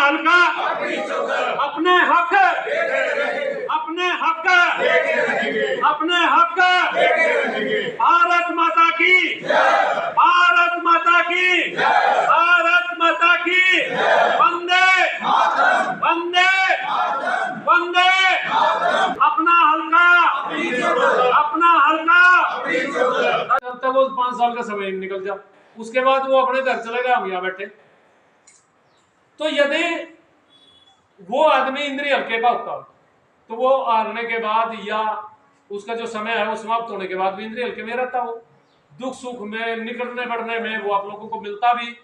हल्का अपने हक अपने हक अपने हक। भारत माता की, भारत माता की, भारत माता की। वंदे वंदे वंदे। अपना हल्का अपना हल्का। जब तक वो 5 साल का समय निकल जा, उसके बाद वो अपने घर चले गए, हम यहाँ बैठे। तो यदि वो आदमी इंद्रिय हल्के का होता तो वो हारने के बाद या उसका जो समय है वो समाप्त होने के बाद भी इंद्रिय हल्के में रहता। वो दुख सुख में निकलने बढ़ने में वो आप लोगों को मिलता भी,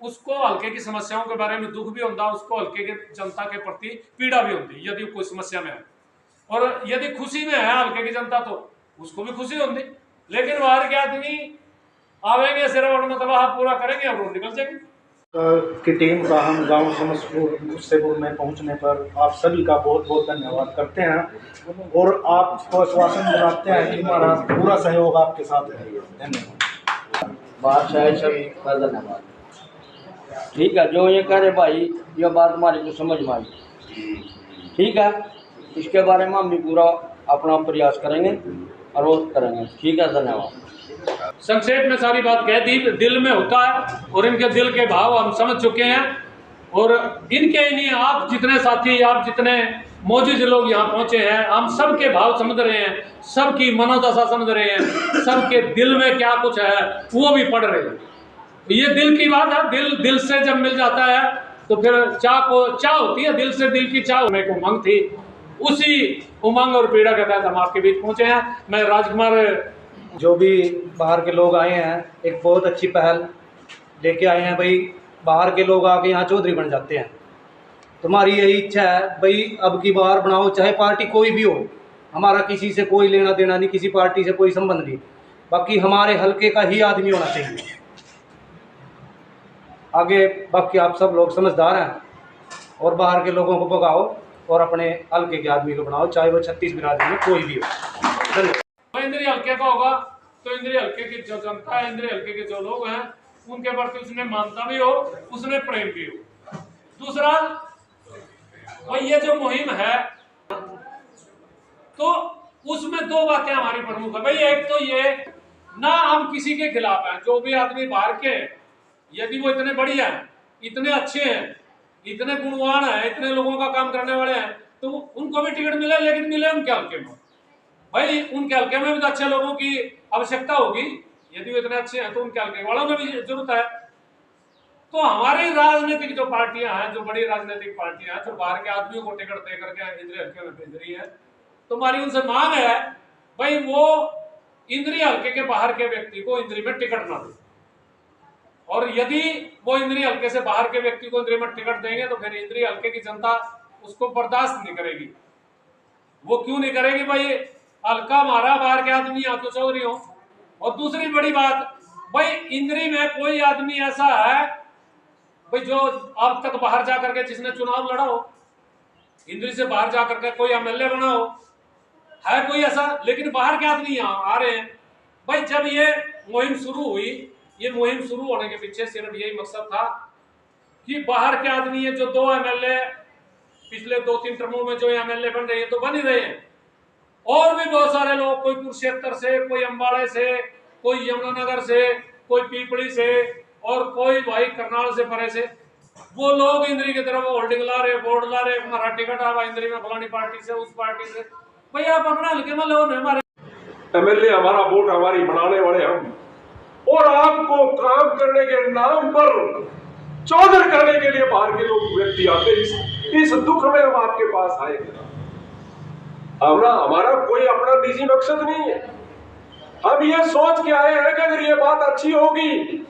उसको हल्के की समस्याओं के बारे में दुख भी होता, उसको हल्के के जनता के प्रति पीड़ा भी होती यदि कोई समस्या में है। और यदि खुशी में है हल्के की जनता तो उसको भी खुशी होती। लेकिन बाहर के आदमी आवेंगे सिर्फ और मतलब पूरा करेंगे और निकल जाएंगे। की टीम का हम गांव समस्तीपुर में पहुंचने पर आप सभी का बहुत बहुत धन्यवाद करते हैं और आपको आश्वासन दिलाते हैं कि हमारा पूरा सहयोग आपके साथ है। धन्यवाद। बादशाह सभी का धन्यवाद। ठीक है, जो ये करे भाई, ये बात हमारी को समझ में आई। ठीक है, इसके बारे में हम भी पूरा अपना प्रयास करेंगे और वो करेंगे। ठीक है, धन्यवाद। संक्षेप में सारी बात कह दी। दिल में होता है और इनके दिल के भाव हम समझ चुके हैं। और इनके नहीं, आप जितने साथी, आप जितने मौजूद लोग यहाँ पहुंचे हैं, हम सबके भाव समझ रहे हैं, सबकी मनोदशा समझ रहे हैं, सबके दिल में क्या कुछ है वो भी पढ़ रहे हैं। ये दिल की बात है। दिल से जब मिल जाता है तो फिर चाह होती है। दिल से दिल की चाह होने को उमंग थी, उसी उमंग और पीड़ा के तहत हम आपके बीच पहुंचे हैं। मैं राजकुमार। जो भी बाहर के लोग आए हैं, एक बहुत अच्छी पहल लेके आए हैं भाई। बाहर के लोग आके यहाँ चौधरी बन जाते हैं। तुम्हारी यही इच्छा है भाई, अब की बार बनाओ, चाहे पार्टी कोई भी हो। हमारा किसी से कोई लेना देना नहीं, किसी पार्टी से कोई संबंध नहीं। बाकी हमारे हल्के का ही आदमी होना चाहिए। आगे बाकी आप सब लोग समझदार हैं और बाहर के लोगों को भगाओ और अपने हल्के के आदमी को बनाओ, चाहे वो 36 बिरादरी में कोई भी हो। धन्यवाद। इंद्रिय हल्के का होगा तो इंद्रिय हल्के की जो जनता है, इंद्रिय हल्के के जो लोग हैं, उनके प्रति उसने मानता भी हो, उसने प्रेम भी हो। दूसरा भाई, ये जो मुहिम है तो उसमें 2 बातें हमारी प्रमुख है भाई। एक तो ये ना हम किसी के खिलाफ हैं। जो भी आदमी बाहर के हैं, यदि वो इतने बढ़िया हैं, इतने अच्छे हैं, इतने गुणवान हैं, इतने लोगों का काम करने वाले हैं, तो उनको भी टिकट मिले। लेकिन मिले उनके हल्के में भाई, उनके हल्के में भी तो अच्छे लोगों की आवश्यकता होगी। यदि वो इतने अच्छे हैं तो उनके हल्के वालों में भी जरूरत है। तो हमारी राजनीतिक जो पार्टियां हैं, जो बड़ी राजनीतिक पार्टियां हैं, जो बाहर के आदमियों को टिकट दे करके इंद्रिय हल्के में भेज रही है, तो हमारी उनसे मांग है भाई, वो इंद्रिय हल्के के बाहर के व्यक्ति को इंद्रिय में टिकट ना दे। और यदि वो इंद्रिय हल्के से बाहर के व्यक्ति को इंद्रिय में टिकट देंगे तो फिर इंद्रिय हल्के की जनता उसको बर्दाश्त नहीं करेगी। वो क्यों नहीं करेगी भाई? हल्का मारा, बाहर के आदमी या तो चौधरी हो। और दूसरी बड़ी बात भाई, इंद्री में कोई आदमी ऐसा है भाई जो अब तक बाहर जाकर के जिसने चुनाव लड़ा हो, इंद्री से बाहर जाकर के कोई एमएलए बना हो, है कोई ऐसा? लेकिन बाहर के आदमी यहाँ आ रहे हैं भाई। जब ये मुहिम शुरू हुई, ये मुहिम शुरू होने के पीछे सिर्फ यही मकसद था कि बाहर के आदमी है जो 2 एमएलए पिछले 2-3 टर्मों में जो एमएलए बन रहे हैं, तो बन ही रहे हैं, और भी बहुत सारे लोग, कोई कुरुक्षेत्र से, कोई अंबाड़े से, कोई यमुनानगर से, कोई पीपड़ी से, और कोई भाई करनाल से, परे से, वो लोग इंद्री की तरफ होल्डिंग ला रहे, बोर्ड ला रहे, हमारा टिकट आवा इंद्री में फलानी पार्टी से, उस पार्टी से। भाई आप अपना हल्के में लो, हमारे एमएलए हमारा, वोट हमारी, बनाने वाले हम, और आपको काम करने के नाम पर चौधर करने के लिए बाहर के लोग व्यक्ति आते। इस दुख में हम आपके पास आए। हमारा कोई अपना निजी मकसद नहीं है। हम ये सोच के आए हैं कि अगर ये बात अच्छी होगी,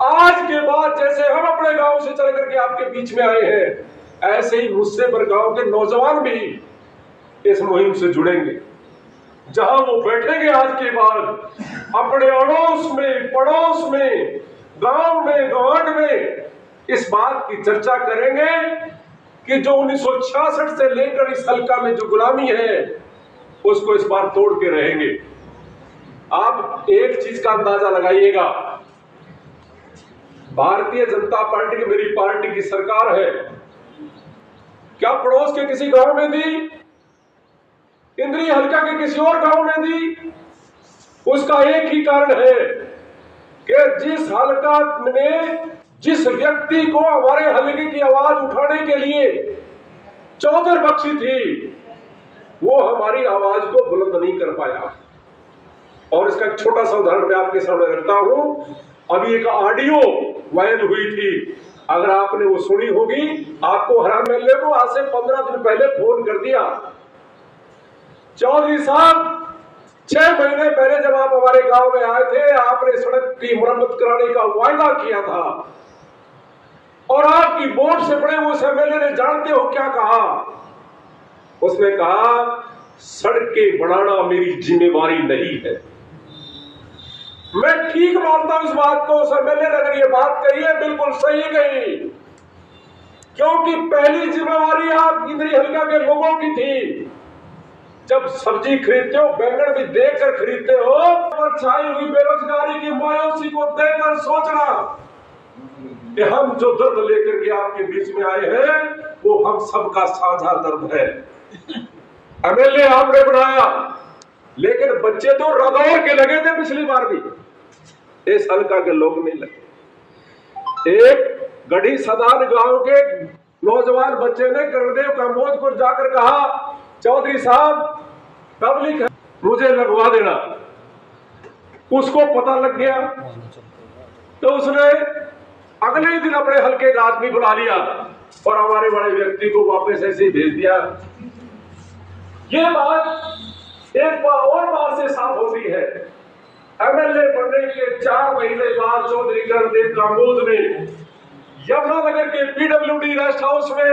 आज के बाद जैसे हम अपने गांव से चल करके आपके बीच में आए हैं, ऐसे ही मुझसे पर गांव के नौजवान भी इस मुहिम से जुड़ेंगे। जहां वो बैठेंगे आज के बाद अपने अड़ोस में, पड़ोस में, गांव में, गवांड में इस बात की चर्चा करेंगे कि जो 1966 से लेकर इस हल्का में जो गुलामी है उसको इस बार तोड़ के रहेंगे। आप एक चीज का अंदाजा लगाइएगा, भारतीय जनता पार्टी की, मेरी पार्टी की सरकार है, क्या पड़ोस के किसी गांव में दी? इंद्री हल्का के किसी और गांव में दी? उसका एक ही कारण है कि जिस हल्का ने जिस व्यक्ति को हमारे हल्के की आवाज उठाने के लिए चौधर बख्शी थी, वो हमारी आवाज को बुलंद नहीं कर पाया। और इसका एक छोटा सा उदाहरण मैं आपके सामने रखता हूं। अभी एक ऑडियो वायरल हुई थी, अगर आपने वो सुनी होगी। आपको हरा एमएलए को आज से 15 दिन पहले फोन कर दिया, चौधरी साहब 6 महीने पहले जब आप हमारे गांव में आए थे, आपने सड़क की मरम्मत कराने का वायदा किया था और आपकी वोट से बड़े उस एमएलए ने जानते हो क्या कहा? उसने कहा सड़कें बनाना मेरी जिम्मेवारी नहीं है। मैं ठीक मानता हूं इस बात को। उस एमएलए ने अगर ये बात कही है, बिल्कुल सही कही, क्योंकि पहली जिम्मेवारी आप इंद्री हल्का के लोगों की थी। जब सब्जी खरीदते हो, बैंगन भी देखकर खरीदते हो, पर छाई हुई बेरोजगारी की मायूसी को देखकर सोचना कि हम जो दर्द लेकर के आपके बीच में आए हैं, वो हम सबका साझा दर्द है। एमएलए आपने बनाया, लेकिन बच्चे तो रदौर के लगे थे पिछली बार भी, इस हल्का के लोग नहीं लगे। एक गढ़ी सदान गांव के नौजवान बच्चे ने गुरुदेव कम्बोजपुर जाकर कहा, चौधरी साहब पब्लिक है, मुझे लगवा देना। उसको पता लग गया तो उसने अगले ही दिन अपने हल्के का आदमी बुला लिया और हमारे बड़े व्यक्ति को वापस ऐसे ही भेज दिया। ये बात एक और बात से साफ होती है। एमएलए बनने के 4 महीने बाद चौधरी गुरुदेव कम्बोज ने यमुनानगर के पीडब्ल्यूडी रेस्ट हाउस में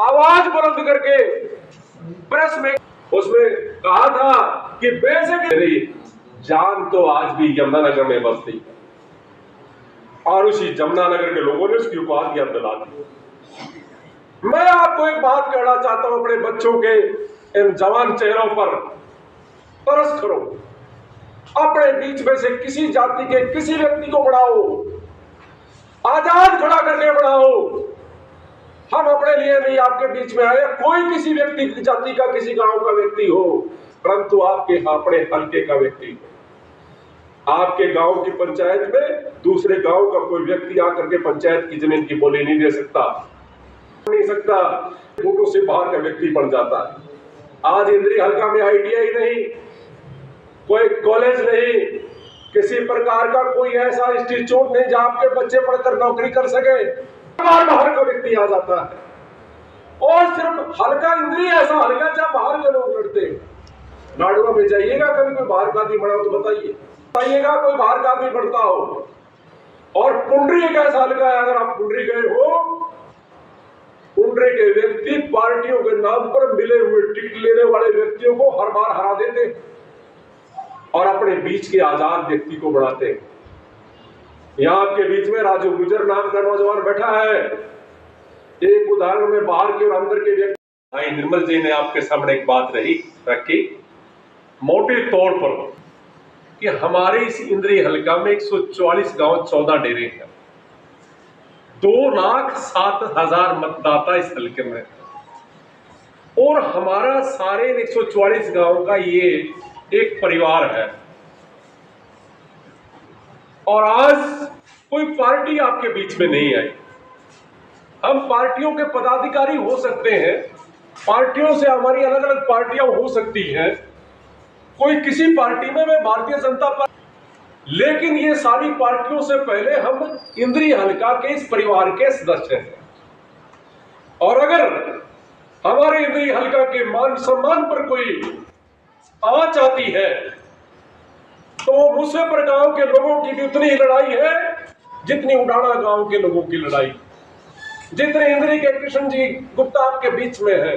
आवाज बुलंद करके प्रेस में उसमें कहा था कि बेसिक जान तो आज भी यमुनानगर में बसती है, और उसी यमुनानगर के लोगों ने उसकी उपाधि अब दिला दी। मैं आपको एक बात कहना चाहता हूं, अपने बच्चों के इन जवान चेहरों पर तरस करो। अपने बीच में से किसी जाति के किसी व्यक्ति को बढ़ाओ, आजाद खड़ा करके बढ़ाओ। हम अपने लिए नहीं आपके बीच में आए, कोई किसी व्यक्ति की जाति का किसी गांव का व्यक्ति हो, परंतु आपके अपने हल्के का व्यक्ति हो। आपके गांव की पंचायत में दूसरे गांव का कोई व्यक्ति आकर के पंचायत की जमीन की बोली नहीं दे सकता, वोटों से बाहर का व्यक्ति बन जाता है। आज इंद्री हल्का में आईटीआई नहीं, कोई कॉलेज नहीं, किसी प्रकार का कोई ऐसा इंस्टीट्यूट नहीं जहां आपके बच्चे पढ़कर नौकरी कर सके, बाहर का व्यक्ति आ जाता है। और सिर्फ हल्का इंद्री ऐसा हल्का जहां बाहर के लोग लड़ते हैं। नाडुआ में जाइएगा, कभी कोई बाहर का आदमी बना हो तो बताइएगा कोई बाहर का आदमी बढ़ता हो। और पुंडरी एक ऐसा हल्का है, अगर आप पुंडरी गए हो, पुंडरी के व्यक्ति पार्टियों के नाम पर मिले हुए टिकट लेने वाले व्यक्तियों को हर बार हरा देते और अपने बीच के आजाद व्यक्ति को बढ़ाते। यहां आपके बीच में राजू गुजर नाम का नौजवान बैठा है। एक उदाहरण में बाहर के और अंदर के व्यक्ति। भाई निर्मल जी ने आपके सामने एक बात रखी मोटे तौर पर कि हमारे इस इंद्री हल्का में 144 गांव 14 डेरे हैं, 2,07,000 मतदाता इस हल्के में, और हमारा सारे 144 गांव का ये एक परिवार है। और आज कोई पार्टी आपके बीच में नहीं आई। हम पार्टियों के पदाधिकारी हो सकते हैं, पार्टियों से हमारी अलग अलग पार्टियां हो सकती हैं, कोई किसी पार्टी में, मैं भारतीय जनता पार्टी, लेकिन ये सारी पार्टियों से पहले हम इंद्री हल्का के इस परिवार के सदस्य हैं। और अगर हमारे इंद्री हल्का के मान सम्मान पर कोई आंच आती है तो मुसेपर गांव के लोगों की भी उतनी ही लड़ाई है जितनी उडाना गांव के लोगों की लड़ाई, जितने इंद्री के कृष्ण जी गुप्ता आपके बीच में है,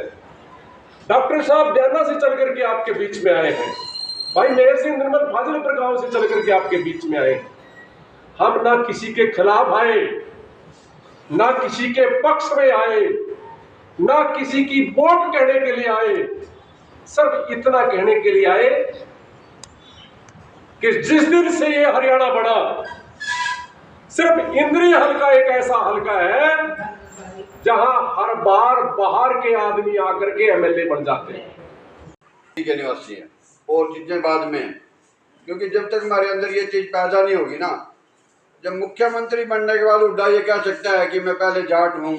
डॉक्टर साहब बयाना से चल करके आपके बीच में आए हैं, भाई मेहर सिंह निर्मल फाजिलपुर गांव से चल करके आपके बीच में आए। हम ना किसी के खिलाफ आए, ना किसी के पक्ष में आए, ना किसी की वोट कहने के लिए आए, सिर्फ इतना कहने के लिए आए कि जिस दिन से ये हरियाणा बना, सिर्फ इंद्री हल्का एक ऐसा हल्का है जहां हर बार बाहर के आदमी आकर के एमएलए बन जाते हैं। के निवासी हैं और चीज़ें बाद में हैं, क्योंकि जब तक हमारे अंदर ये चीज़ पैदा नहीं होगी ना, जब मुख्यमंत्री बनने के बाद हुड्डा ये कह सकता है कि मैं पहले जाट हूँ,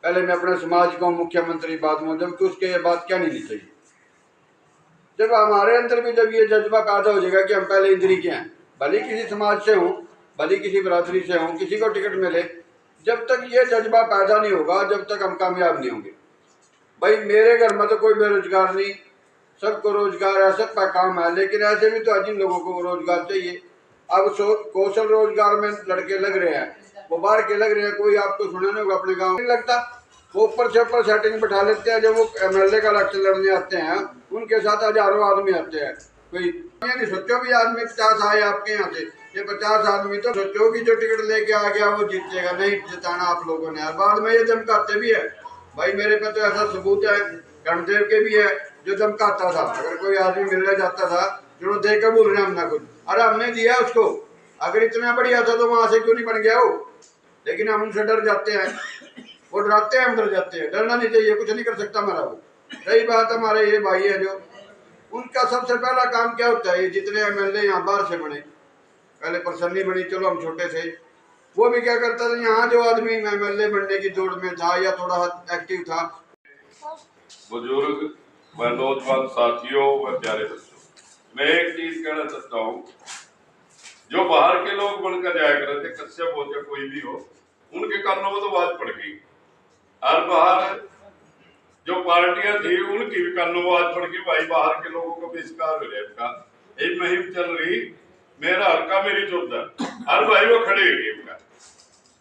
पहले मैं अपने समाज को मुख्यमंत्री बाद में, जबकि उसके ये बात क्या नहीं चाहिए। जब हमारे अंदर भी जब ये जज्बा पैदा हो जाएगा कि हम पहले इंद्री के हैं, भले किसी समाज से हों, भले किसी बरादरी से हों, किसी को टिकट मिले, जब तक ये जज्बा पैदा नहीं होगा जब तक हम कामयाब नहीं होंगे। भाई मेरे घर में तो कोई बेरोजगार नहीं, सबको रोजगार है, सबका काम है, लेकिन ऐसे भी तो आज इन लोगों को रोजगार चाहिए। अब कौशल रोजगार में लड़के लग रहे हैं, वो बाहर के लग रहे हैं, कोई आपको सुना नहीं होगा अपने गाँव नहीं लगता, वो ऊपर से ऊपर सेटिंग बैठा लेते हैं। जब वो एमएलए का इलेक्शन लड़ने आते हैं उनके साथ हजारों आदमी आते हैं। कोई ये नहीं सोचो भी आदमी 50 आए आपके यहाँ से, ये 50 आदमी तो सोचो कि जो टिकट लेके आ गया वो जीतेगा, नहीं जिताना आप लोगों ने। बाद में ये धमकाते भी है, भाई मेरे पे तो ऐसा सबूत है, गणदेव के भी है, जो धमकाता था। अगर कोई आदमी मिलने जाता था जो दे कर बोल रहे हम ना कुछ, अरे हमने दिया उसको, अगर इतना बढ़िया था तो वहां से क्यों नहीं बन गया वो। लेकिन हम उनसे डर जाते हैं, वो डराते हैं, हम डर जाते हैं। डरना नहीं चाहिए, कुछ नहीं कर सकता हमारा वो। सही बात, हमारे ये भाई है जो, उनका सबसे पहला काम क्या होता है, जितने एमएलए यहाँ बाहर से बने, पहले प्रसन्नी बनी, चलो हम छोटे थे, वो भी क्या करता था, यहाँ जो आदमी एमएलए बनने की दौड़ में था या थोड़ा एक्टिव था। बुजुर्ग व नौजवान साथियों व प्यारे बच्चों, मैं एक चीज कहना चाहता हूँ, जो बाहर के लोग बनकर जाया करते, कश्यप हो या कोई भी हो, उनके कानों में तो आवाज पड़ गई। और बाहर जो पार्टियां थी उनकी भी कानों में आवाज पड़ गई, भाई बाहर के लोगों को बहिष्कार हो जाएगा। एक मुहिम चल रही, मेरा हल्का मेरी चौथा, हर भाई वो खड़े हुए उनका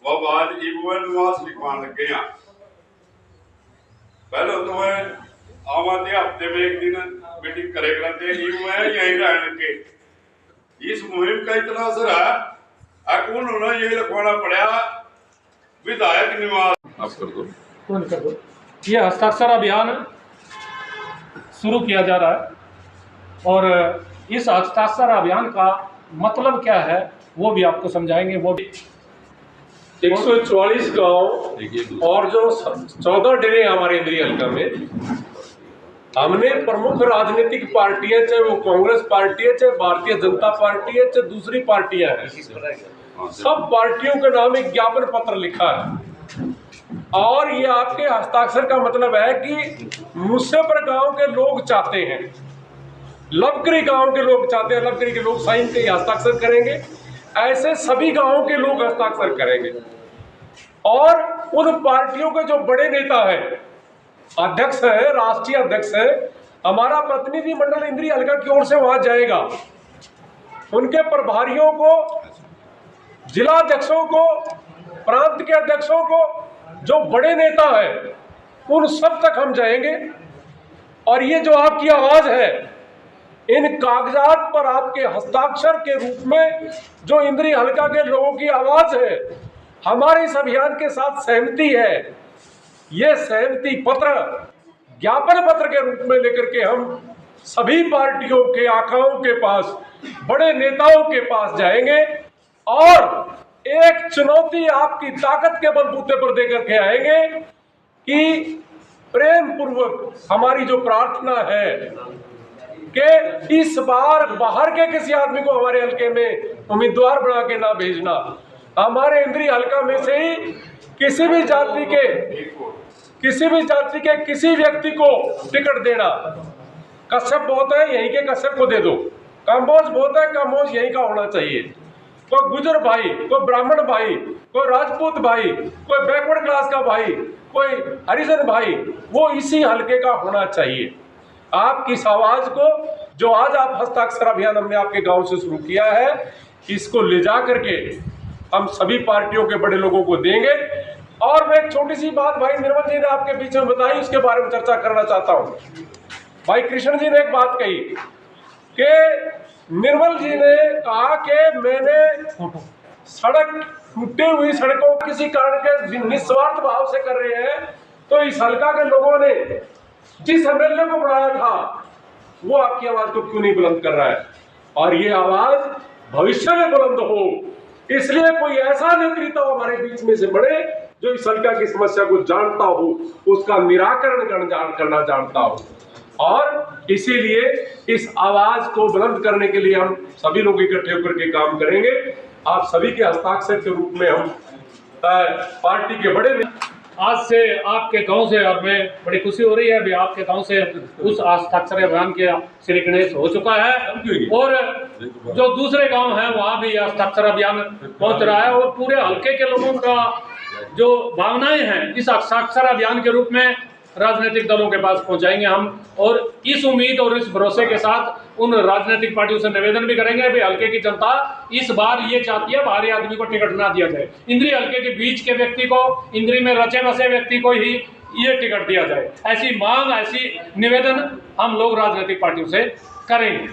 वो आवाज निवास लिखवान लग गया। पहले तो मैं आवाज हफ्ते में एक दिन मीटिंग करे करते यही रहने के। इस मुहिम का इतना असर है, उन्होंने ये लिखवाना पड़ा विधायक निवास। आप कर दो। ये हस्ताक्षर अभियान शुरू किया जा रहा है और इस हस्ताक्षर अभियान का मतलब क्या है वो भी आपको समझाएंगे। वो भी 144 गांव और जो 14 डेरे हमारे इंद्री हल्का में, हमने प्रमुख राजनीतिक पार्टियां, चाहे वो कांग्रेस पार्टी है, चाहे भारतीय जनता पार्टी है, चाहे दूसरी पार्टियां हैं, सब पार्टियों के नाम एक ज्ञापन पत्र लिखा है। और ये आपके हस्ताक्षर का मतलब है कि मुसेपर गांव के लोग चाहते हैं, लवकरी गांव के लोग चाहते हैं, लवकरी के लोग साइन पे हस्ताक्षर करेंगे, ऐसे सभी गांवों के लोग हस्ताक्षर करेंगे। और उन पार्टियों के जो बड़े नेता हैं, अध्यक्ष है, राष्ट्रीय अध्यक्ष है, हमारा प्रतिनिधि मंडल इंद्री हल्का की ओर से वहां जाएगा, उनके प्रभारियों को, जिला अध्यक्षों को, प्रांत के अध्यक्षों को, जो बड़े नेता हैं, उन सब तक हम जाएंगे। और ये जो आपकी आवाज है, इन कागजात पर आपके हस्ताक्षर के रूप में जो इंद्री हल्का के लोगों की आवाज है, हमारे इस अभियान के साथ सहमति है। ये सहमति पत्र ज्ञापन पत्र के रूप में लेकर के हम सभी पार्टियों के आकाओं के पास, बड़े नेताओं के पास जाएंगे और एक चुनौती आपकी ताकत के बलबूते पर देकर के आएंगे कि प्रेम पूर्वक हमारी जो प्रार्थना है कि इस बार बाहर के किसी आदमी को हमारे हल्के में उम्मीदवार बना के ना भेजना, हमारे इंद्री हल्का में से ही किसी भी जाति के किसी व्यक्ति को टिकट देना। कश्यप बहुत है, यहीं के कश्यप को दे दो। कंबोज बहुत है, कंबोज यहीं का होना चाहिए। कोई गुजर भाई, कोई ब्राह्मण भाई, कोई राजपूत भाई, कोई बैकवर्ड क्लास का भाई, कोई हरिजन भाई, वो इसी हल्के का होना चाहिए। आपकी इस आवाज को, जो आज आप हस्ताक्षर अभियान हमने आपके गांव से शुरू किया है, इसको ले जा करके हम सभी पार्टियों के बड़े लोगों को देंगे। और मैं एक छोटी सी बात भाई निर्मल जी ने आपके बीच में बताई, उसके बारे में चर्चा करना चाहता हूं। भाई कृष्ण जी ने एक बात कही कि निर्मल जी ने कहा कि मैंने सड़क, टूटी हुई सड़कों किसी कारण के निस्वार्थ भाव से कर रहे हैं, तो इस हल्का के लोगों ने जिस एमएलए को बनाया था वो आपकी आवाज को क्यों नहीं बुलंद कर रहा है। और ये आवाज भविष्य में बुलंद हो, इसलिए कोई ऐसा नेतृत्व हमारे बीच में से बढ़े जो इस हल्का की समस्या को जानता हो, उसका निराकरण करना जानता हो। और इसीलिए इस आवाज को बुलंद करने के लिए हम सभी लोग इकट्ठे होकर के काम करेंगे। आप सभी के हस्ताक्षर के रूप में हम पार्टी के बड़े आज से आपके गांव से, और मैं बड़ी खुशी हो रही है अभी आपके गांव से उस हस्ताक्षर अभियान के श्री गणेश हो चुका है, और जो दूसरे गांव हैं वहां भी हस्ताक्षर अभियान पहुंच रहा है, और पूरे हल्के के लोगों का जो भावनाएं हैं इस हस्ताक्षर अभियान के रूप में राजनीतिक दलों के पास पहुंचाएंगे हम। और इस उम्मीद और इस भरोसे के साथ उन राजनीतिक पार्टियों से निवेदन भी करेंगे भाई हल्के की जनता इस बार ये चाहती है बाहरी आदमी को टिकट ना दिया जाए, इंद्री हल्के के बीच के व्यक्ति को, इंद्री में रचे बसे व्यक्ति को ही ये टिकट दिया जाए। ऐसी मांग, ऐसी निवेदन हम लोग राजनीतिक पार्टियों से करेंगे।